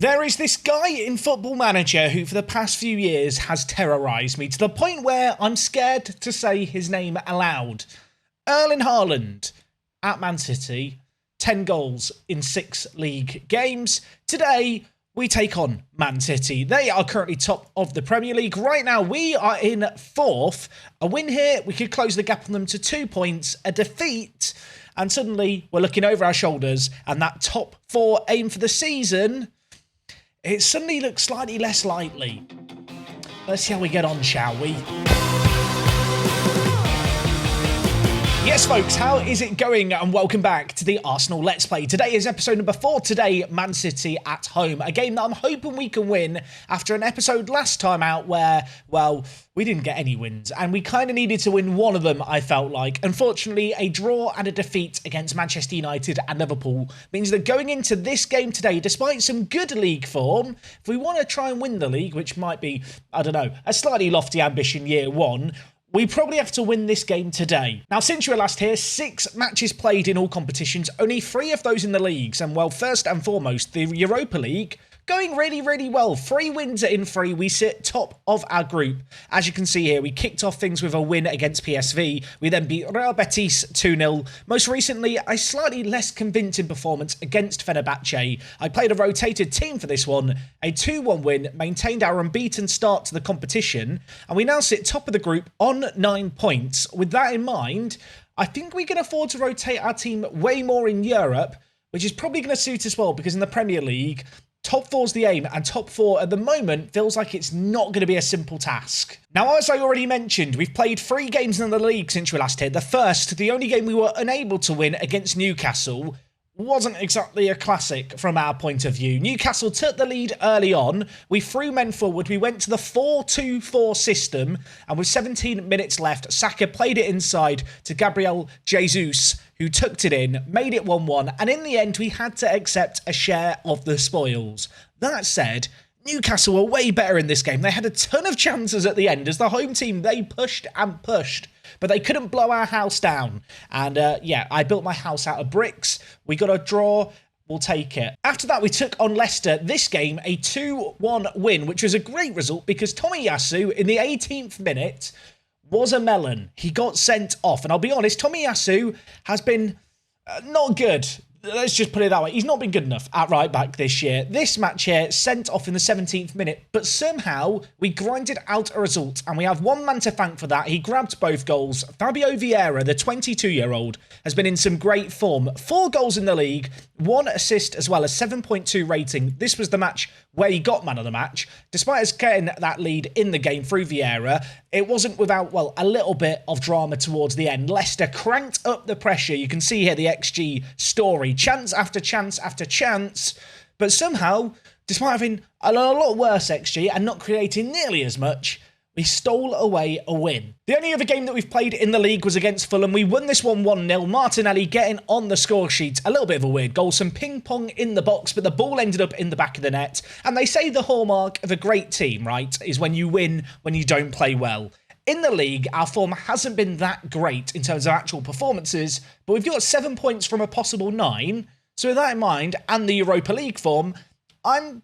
There is this guy in Football Manager who for the past few years has terrorised me to the point where I'm scared to say his name aloud. HAALAND at Man City, 10 goals in 6 league games. Today, we take on Man City. They are currently top of the Premier League. Right now, we are in 4th. A win here, we could close the gap on them to 2 points. A defeat, and suddenly we're looking over our shoulders, and that top 4 aim for the season, it suddenly looks slightly less likely. Let's see how we get on, shall we? Yes, folks, how is it going? And welcome back to the Arsenal Let's Play. Today is episode number 4. Today, Man City at home. A game that I'm hoping we can win after an episode last time out where, well, we didn't get any wins. And we kind of needed to win one of them, I felt like. Unfortunately, a draw and a defeat against Manchester United and Liverpool means that going into this game today, despite some good league form, if we want to try and win the league, which might be, I don't know, a slightly lofty ambition year one, we probably have to win this game today. Now, since you were last here, 6 matches played in all competitions, only 3 of those in the leagues. And, well, first and foremost, the Europa League going really, really well. 3 wins in 3. We sit top of our group. As you can see here, we kicked off things with a win against PSV. We then beat Real Betis 2-0. Most recently, a slightly less convincing performance against Fenerbahce. I played a rotated team for this one. A 2-1 win, maintained our unbeaten start to the competition. And we now sit top of the group on 9 points. With that in mind, I think we can afford to rotate our team way more in Europe, which is probably going to suit us well because in the Premier League, top 4's the aim, and top 4 at the moment feels like it's not going to be a simple task. Now, as I already mentioned, we've played 3 games in the league since we last here. The first, the only game we were unable to win against Newcastle, wasn't exactly a classic from our point of view. Newcastle took the lead early on. We threw men forward. We went to the 4-2-4 system, and with 17 minutes left, Saka played it inside to Gabriel Jesus, who tucked it in, made it 1-1, and in the end, we had to accept a share of the spoils. That said, Newcastle were way better in this game. They had a ton of chances at the end. As the home team, they pushed and pushed, but they couldn't blow our house down. And yeah, I built my house out of bricks. We got a draw. We'll take it. After that, we took on Leicester. This game, a 2-1 win, which was a great result because Tomiyasu, in the 18th minute, was a melon. He got sent off. And I'll be honest, Tomiyasu has been not good. Let's just put it that way. He's not been good enough at right back this year. This match here, sent off in the 17th minute, but somehow we grinded out a result, and we have one man to thank for that. He grabbed both goals. Fabio Vieira, the 22-year-old, has been in some great form. 4 goals in the league, 1 assist as well as 7.2 rating. This was the match where he got man of the match. Despite us getting that lead in the game through Vieira, it wasn't without, well, a little bit of drama towards the end. Leicester cranked up the pressure. You can see here the XG story. Chance after chance after chance. But somehow, despite having a lot worse XG and not creating nearly as much, we stole away a win. The only other game that we've played in the league was against Fulham. We won this one 1-0. Martinelli getting on the score sheet. A little bit of a weird goal. Some ping-pong in the box, but the ball ended up in the back of the net. And they say the hallmark of a great team, right, is when you win when you don't play well. In the league, our form hasn't been that great in terms of actual performances, but we've got 7 points from a possible 9. So with that in mind, and the Europa League form, I'm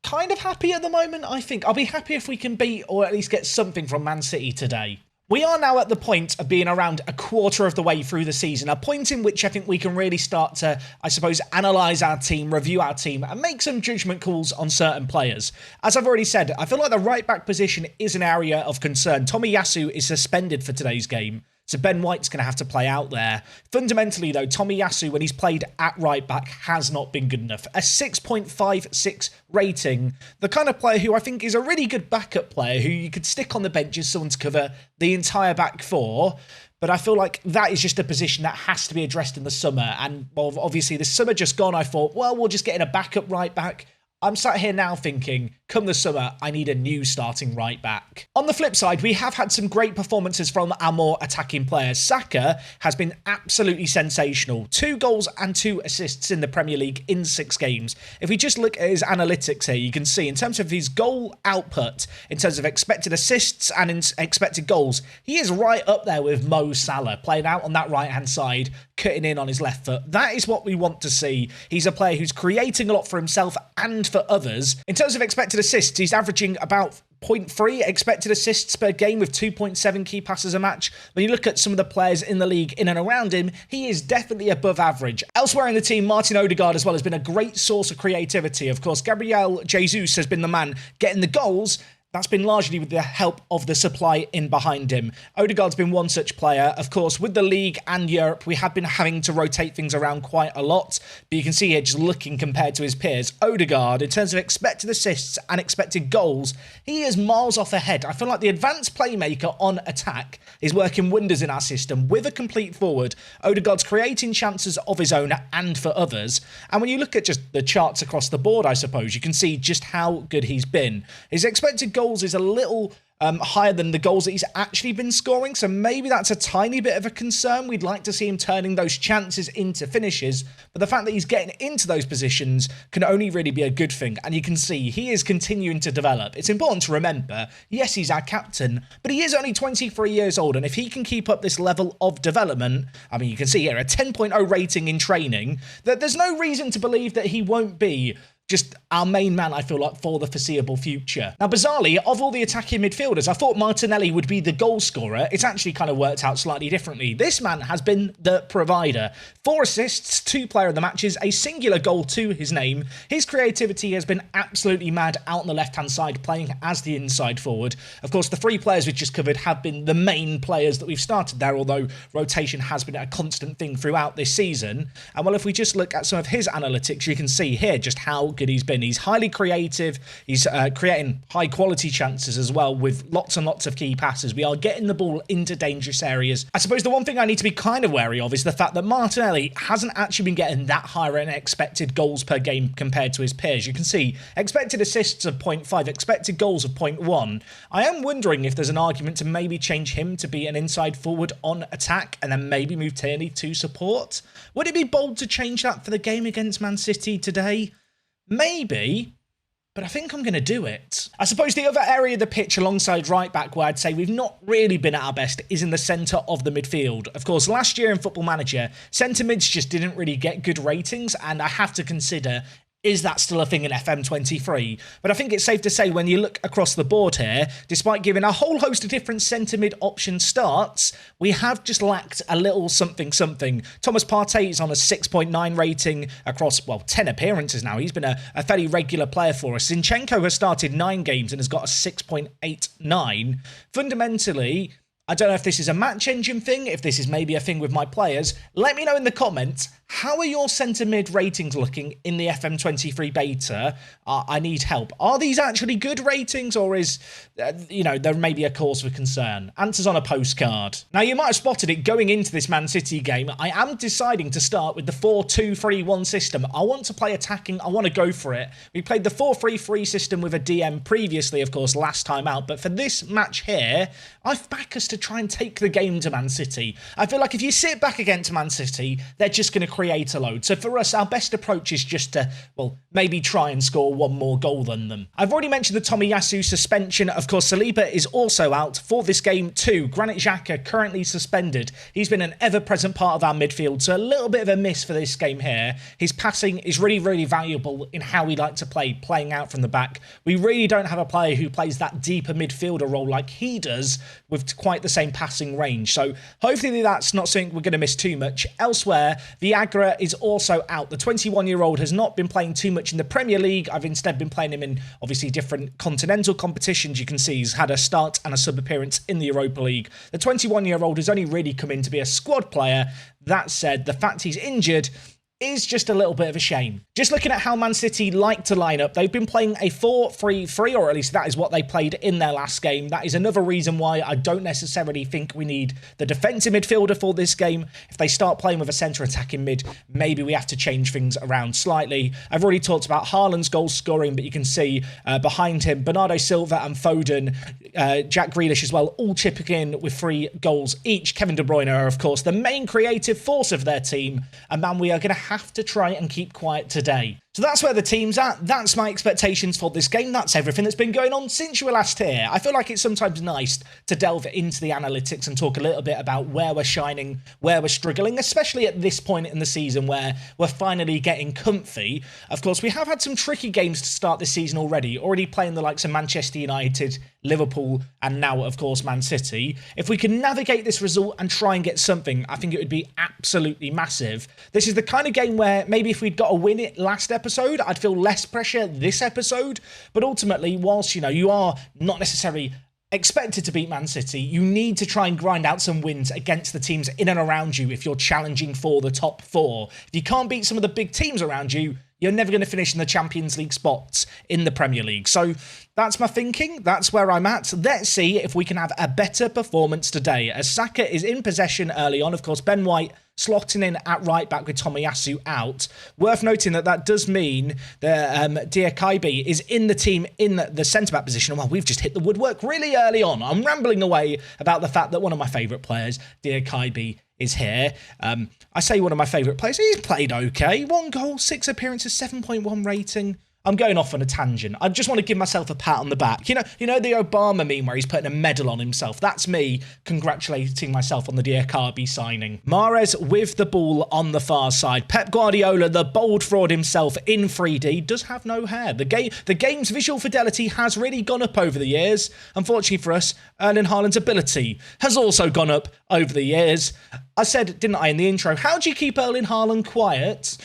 kind of happy at the moment, I think. I'll be happy if we can beat or at least get something from Man City today. We are now at the point of being around a quarter of the way through the season, a point in which I think we can really start to, I suppose, analyse our team, review our team, and make some judgment calls on certain players. As I've already said, I feel like the right-back position is an area of concern. Tomiyasu is suspended for today's game, so Ben White's going to have to play out there. Fundamentally, though, Tomiyasu, when he's played at right-back, has not been good enough. A 6.56 rating. The kind of player who I think is a really good backup player who you could stick on the bench as someone to cover the entire back 4. But I feel like that is just a position that has to be addressed in the summer. And, well, obviously, this summer just gone, I thought, well, we'll just get in a backup right-back. I'm sat here now thinking, come the summer, I need a new starting right back. On the flip side, we have had some great performances from our more attacking players. Saka has been absolutely sensational. 2 goals and 2 assists in the Premier League in 6 games. If we just look at his analytics here, you can see in terms of his goal output, in terms of expected assists and in expected goals, he is right up there with Mo Salah, playing out on that right-hand side, cutting in on his left foot. That is what we want to see. He's a player who's creating a lot for himself and for others. In terms of expected assists, he's averaging about 0.3 expected assists per game with 2.7 key passes a match. When you look at some of the players in the league in and around him, he is definitely above average. Elsewhere in the team, Martin Odegaard as well has been a great source of creativity. Of course, Gabriel Jesus has been the man getting the goals. That's been largely with the help of the supply in behind him. Odegaard's been one such player. Of course, with the league and Europe, we have been having to rotate things around quite a lot. But you can see here, just looking compared to his peers, Odegaard, in terms of expected assists and expected goals, he is miles off ahead. I feel like the advanced playmaker on attack is working wonders in our system. With a complete forward, Odegaard's creating chances of his own and for others. And when you look at just the charts across the board, I suppose, you can see just how good he's been. His expected goals is a little higher than the goals that he's actually been scoring, so maybe that's a tiny bit of a concern. We'd like to see him turning those chances into finishes, but the fact that he's getting into those positions can only really be a good thing, and you can see he is continuing to develop. It's important to remember, yes, he's our captain, but he is only 23 years old, and if he can keep up this level of development, I mean, you can see here a 10.0 rating in training, that there's no reason to believe that he won't be just our main man, I feel like, for the foreseeable future. Now, bizarrely, of all the attacking midfielders, I thought Martinelli would be the goal scorer. It's actually kind of worked out slightly differently. This man has been the provider. 4 assists, 2 player of the matches, a singular goal to his name. His creativity has been absolutely mad out on the left-hand side, playing as the inside forward. Of course, the 3 players we've just covered have been the main players that we've started there, although rotation has been a constant thing throughout this season. And well, if we just look at some of his analytics, you can see here just how good he's been. He's highly creative. He's creating high quality chances as well with lots and lots of key passes. We are getting the ball into dangerous areas. I suppose the one thing I need to be kind of wary of is the fact that Martinelli hasn't actually been getting that higher in expected goals per game compared to his peers. You can see expected assists of 0.5, expected goals of 0.1. I am wondering if there's an argument to maybe change him to be an inside forward on attack and then maybe move Tierney to support. Would it be bold to change that for the game against Man City today? Maybe, but I think I'm going to do it. I suppose the other area of the pitch alongside right back where I'd say we've not really been at our best is in the centre of the midfield. Of course, last year in Football Manager, centre mids just didn't really get good ratings, and I have to consider, is that still a thing in FM23? But I think it's safe to say when you look across the board here, despite giving a whole host of different centre-mid option starts, we have just lacked a little something. Thomas Partey is on a 6.9 rating across, well, 10 appearances now. He's been a fairly regular player for us. Zinchenko has started 9 games and has got a 6.89. Fundamentally, I don't know if this is a match engine thing, if this is maybe a thing with my players. Let me know in the comments, how are your centre-mid ratings looking in the FM23 beta? I need help. Are these actually good ratings, or is, there may be a cause for concern? Answers on a postcard. Now, you might have spotted it going into this Man City game. I am deciding to start with the 4-2-3-1 system. I want to play attacking. I want to go for it. We played the 4-3-3 system with a DM previously, of course, last time out. But for this match here, I've backed us to try and take the game to Man City. I feel like if you sit back against Man City, they're just going to create a load. So for us, our best approach is just to, well, maybe try and score one more goal than them. I've already mentioned the Tomiyasu suspension. Of course, Saliba is also out for this game too. Granit Xhaka currently suspended. He's been an ever-present part of our midfield, so a little bit of a miss for this game here. His passing is really, really valuable in how we like to play, playing out from the back. We really don't have a player who plays that deeper midfielder role like he does with quite the same passing range. So hopefully that's not something we're going to miss too much. Elsewhere, Viagra is also out. The 21-year-old has not been playing too much in the Premier League. I've instead been playing him in obviously different continental competitions. You can see he's had a start and a sub appearance in the Europa League. The 21-year-old has only really come in to be a squad player. That said, the fact he's injured is just a little bit of a shame. Just looking at how Man City like to line up, they've been playing a 4-3-3, or at least that is what they played in their last game. That is another reason why I don't necessarily think we need the defensive midfielder for this game. If they start playing with a centre attacking mid, maybe we have to change things around slightly. I've already talked about Haaland's goal scoring, but you can see behind him, Bernardo Silva and Foden, Jack Grealish as well, all chipping in with 3 goals each. Kevin De Bruyne are, of course, the main creative force of their team, and man, we are going to have to try and keep quiet today. So that's where the team's at. That's my expectations for this game. That's everything that's been going on since you were last here. I feel like it's sometimes nice to delve into the analytics and talk a little bit about where we're shining, where we're struggling, especially at this point in the season where we're finally getting comfy. Of course, we have had some tricky games to start this season already playing the likes of Manchester United, Liverpool, and now, of course, Man City. If we can navigate this result and try and get something, I think it would be absolutely massive. This is the kind of game where maybe if we'd got to win it last episode, I'd feel less pressure this episode. But ultimately, whilst, you are not necessarily expected to beat Man City, you need to try and grind out some wins against the teams in and around you if you're challenging for the top 4. If you can't beat some of the big teams around you, you're never going to finish in the Champions League spots in the Premier League. So that's my thinking. That's where I'm at. Let's see if we can have a better performance today. As Saka is in possession early on, of course, Ben White slotting in at right back with Tomiyasu out. Worth noting that does mean that Diakaibi is in the team in the centre-back position. Well, we've just hit the woodwork really early on. I'm rambling away about the fact that one of my favourite players, Diakaibi, is here. I say one of my favourite players. He's played okay. 1 goal, 6 appearances, 7.1 rating. I'm going off on a tangent. I just want to give myself a pat on the back. You know the Obama meme where he's putting a medal on himself? That's me congratulating myself on the Diakhaby signing. Mahrez with the ball on the far side. Pep Guardiola, the bold fraud himself in 3D, does have no hair. The game's visual fidelity has really gone up over the years. Unfortunately for us, Erling Haaland's ability has also gone up over the years. I said, didn't I, in the intro, how do you keep Erling Haaland quiet?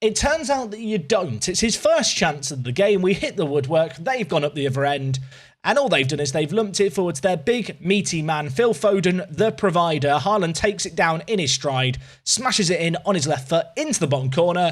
It turns out that you don't. It's his first chance of the game. We hit the woodwork. They've gone up the other end. And all they've done is they've lumped it forward to their big, meaty man, Phil Foden, the provider. Haaland takes it down in his stride, smashes it in on his left foot into the bottom corner,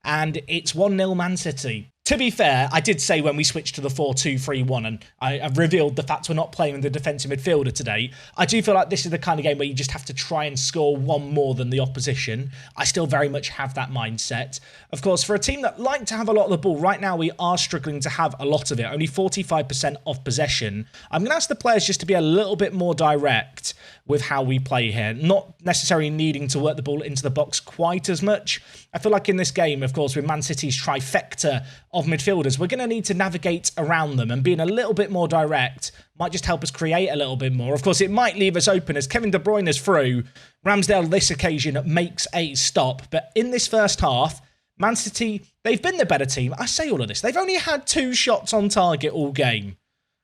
and it's 1-0 Man City. To be fair, I did say when we switched to the 4-2-3-1 and I've revealed the fact we're not playing the defensive midfielder today, I do feel like this is the kind of game where you just have to try and score one more than the opposition. I still very much have that mindset. Of course, for a team that like to have a lot of the ball, right now we are struggling to have a lot of it, only 45% of possession. I'm going to ask the players just to be a little bit more direct with how we play here, not necessarily needing to work the ball into the box quite as much. I feel like in this game, of course, with Man City's trifecta of midfielders, we're going to need to navigate around them, and being a little bit more direct might just help us create a little bit more. Of course, it might leave us open as Kevin De Bruyne is through. Ramsdale, this occasion, makes a stop. But in this first half, Man City, they've been the better team. I say all of this. They've only had 2 shots on target all game.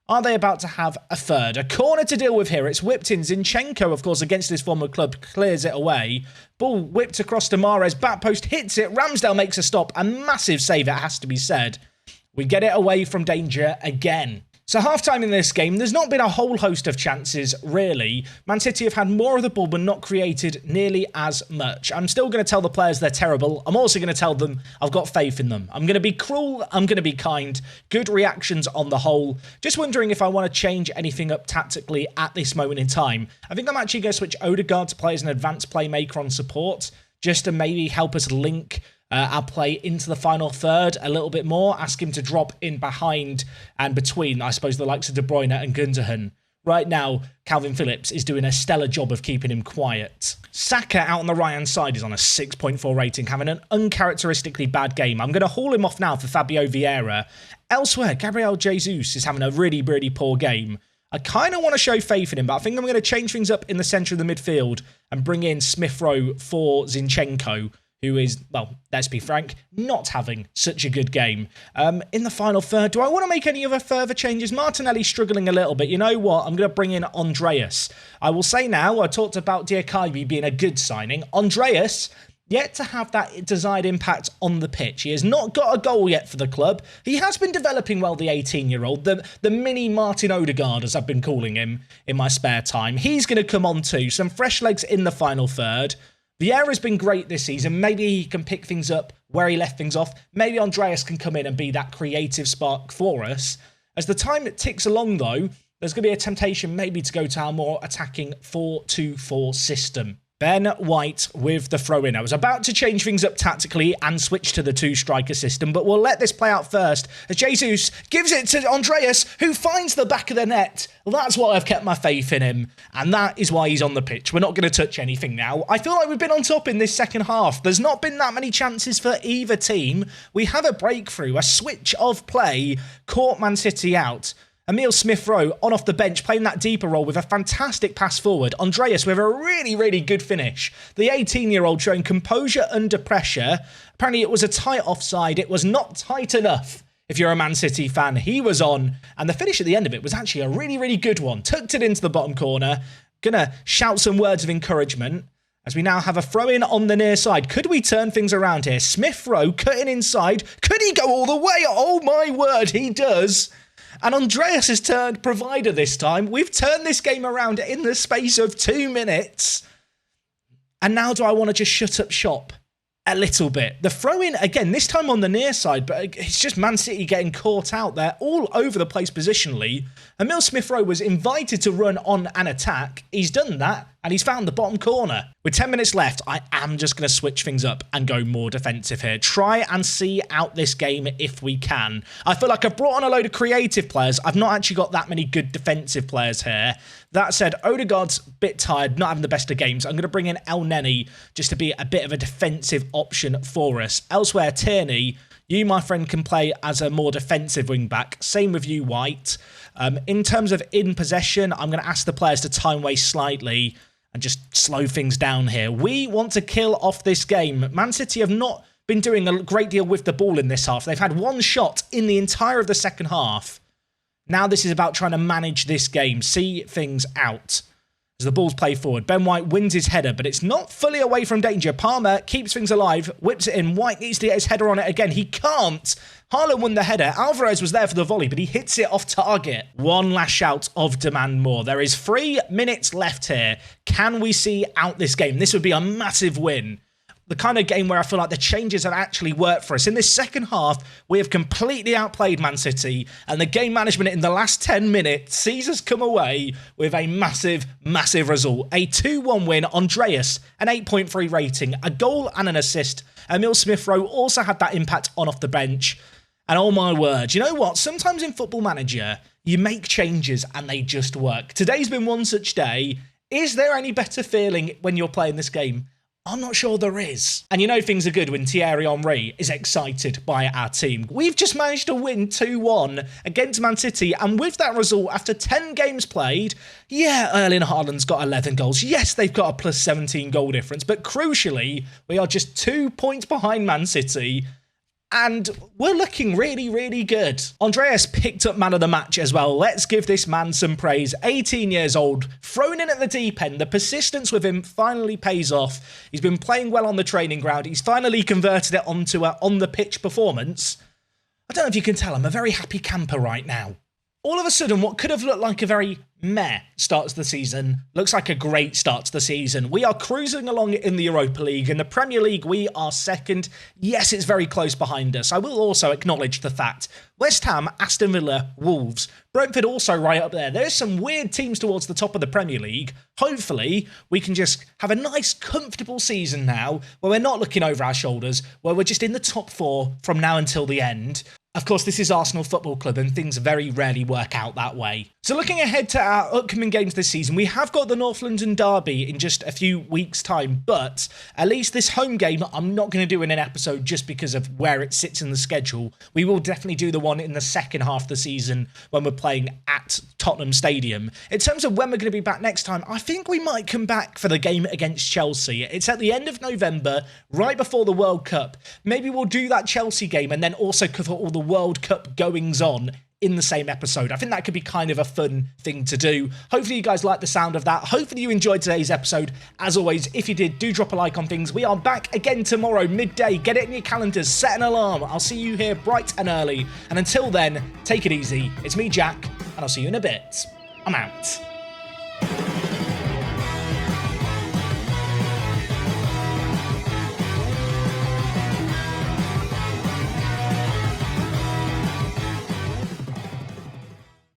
Are they about to have a third? A corner to deal with here. It's whipped in. Zinchenko, of course, against his former club, clears it away. Ball whipped across to Mahrez. Back post hits it. Ramsdale makes a stop. A massive save, it has to be said. We get it away from danger again. So half-time in this game, there's not been a whole host of chances, really. Man City have had more of the ball, but not created nearly as much. I'm still going to tell the players they're terrible. I'm also going to tell them I've got faith in them. I'm going to be cruel. I'm going to be kind. Good reactions on the whole. Just wondering if I want to change anything up tactically at this moment in time. I think I'm actually going to switch Odegaard to play as an advanced playmaker on support, just to maybe help us link our play into the final third a little bit more. Ask him to drop in behind and between, I suppose, the likes of De Bruyne and Gundogan. Right now, Calvin Phillips is doing a stellar job of keeping him quiet. Saka out on the right-hand side is on a 6.4 rating, having an uncharacteristically bad game. I'm going to haul him off now for Fabio Vieira. Elsewhere, Gabriel Jesus is having a really, really poor game. I kind of want to show faith in him, but I think I'm going to change things up in the centre of the midfield and bring in Smith Rowe for Zinchenko, who is, well, let's be frank, not having such a good game. In the final third, do I want to make any other further changes? Martinelli's struggling a little bit. You know what? I'm going to bring in Andreas. I will say now, I talked about Diakhaby being a good signing. Andreas, yet to have that desired impact on the pitch. He has not got a goal yet for the club. He has been developing well, the 18-year-old, the mini Martin Odegaard, as I've been calling him in my spare time. He's going to come on too. Some fresh legs in the final third. Vieira's been great this season. Maybe he can pick things up where he left things off. Maybe Andreas can come in and be that creative spark for us. As the time ticks along, though, there's going to be a temptation maybe to go to our more attacking 4-2-4 system. Ben White with the throw-in. I was about to change things up tactically and switch to the two-striker system, but we'll let this play out first as Jesus gives it to Andreas, who finds the back of the net. Well, that's why I've kept my faith in him, and that is why he's on the pitch. We're not going to touch anything now. I feel like we've been on top in this second half. There's not been that many chances for either team. We have a breakthrough, a switch of play, caught Man City out. Emile Smith-Rowe on off the bench, playing that deeper role with a fantastic pass forward. Andreas with a really, really good finish. The 18-year-old showing composure under pressure. Apparently it was a tight offside. It was not tight enough. If you're a Man City fan, he was on. And the finish at the end of it was actually a really, really good one. Tucked it into the bottom corner. Gonna shout some words of encouragement as we now have a throw-in on the near side. Could we turn things around here? Smith-Rowe cutting inside. Could he go all the way? Oh my word, he does. And Andreas has turned provider this time. We've turned this game around in the space of 2 minutes. And now do I want to just shut up shop a little bit? The throw-in, again, this time on the near side, but it's just Man City getting caught out there all over the place positionally. Emile Smith-Rowe was invited to run on an attack. He's done that, and he's found the bottom corner. With 10 minutes left, I am just going to switch things up and go more defensive here. Try and see out this game if we can. I feel like I've brought on a load of creative players. I've not actually got that many good defensive players here. That said, Odegaard's a bit tired, not having the best of games. I'm going to bring in El Neni just to be a bit of a defensive option for us. Elsewhere, Tierney, you, my friend, can play as a more defensive wing-back. Same with you, White. In terms of in possession, I'm going to ask the players to time waste slightly and just slow things down here. We want to kill off this game. Man City have not been doing a great deal with the ball in this half. They've had one shot in the entire of the second half. Now this is about trying to manage this game, see things out. As the ball's played forward, Ben White wins his header, but it's not fully away from danger. Palmer keeps things alive, whips it in. White needs to get his header on it again. He can't. Haaland won the header. Alvarez was there for the volley, but he hits it off target. One last shout of demand more. There is 3 minutes left here. Can we see out this game? This would be a massive win. The kind of game where I feel like the changes have actually worked for us. In this second half, we have completely outplayed Man City, and the game management in the last 10 minutes sees us come away with a massive, massive result. A 2-1 win. Andreas, an 8.3 rating, a goal and an assist. Emile Smith-Rowe also had that impact on off the bench. And oh my word, you know what? Sometimes in Football Manager, you make changes and they just work. Today's been one such day. Is there any better feeling when you're playing this game? I'm not sure there is. And you know things are good when Thierry Henry is excited by our team. We've just managed to win 2-1 against Man City, and with that result, after 10 games played, yeah, Erling Haaland's got 11 goals. Yes, they've got a plus 17 goal difference, but crucially, we are just 2 points behind Man City, and we're looking really, really good. Andreas picked up man of the match as well. Let's give this man some praise. 18 years old, thrown in at the deep end. The persistence with him finally pays off. He's been playing well on the training ground. He's finally converted it onto a on-the-pitch performance. I don't know if you can tell, I'm a very happy camper right now. All of a sudden, what could have looked like a very meh start to the season looks like a great start to the season. We are cruising along in the Europa League. In the Premier League, we are second. Yes, it's very close behind us. I will also acknowledge the fact West Ham, Aston Villa, Wolves, Brentford also right up there. There's some weird teams towards the top of the Premier League. Hopefully, we can just have a nice, comfortable season now where we're not looking over our shoulders, where we're just in the top 4 from now until the end. Of course, this is Arsenal Football Club and things very rarely work out that way. So looking ahead to our upcoming games this season, we have got the North London Derby in just a few weeks' time, but at least this home game I'm not going to do in an episode just because of where it sits in the schedule. We will definitely do the one in the second half of the season when we're playing at Tottenham Stadium. In terms of when we're going to be back next time, I think we might come back for the game against Chelsea. It's at the end of November, right before the World Cup. Maybe we'll do that Chelsea game and then also cover all the World Cup goings-on in the same episode. I think that could be kind of a fun thing to do. Hopefully you guys like the sound of that. Hopefully you enjoyed today's episode. As always, if you did, do drop a like on things. We are back again tomorrow, midday. Get it in your calendars, set an alarm. I'll see you here bright and early. And until then, take it easy. It's me, Jack, and I'll see you in a bit. I'm out.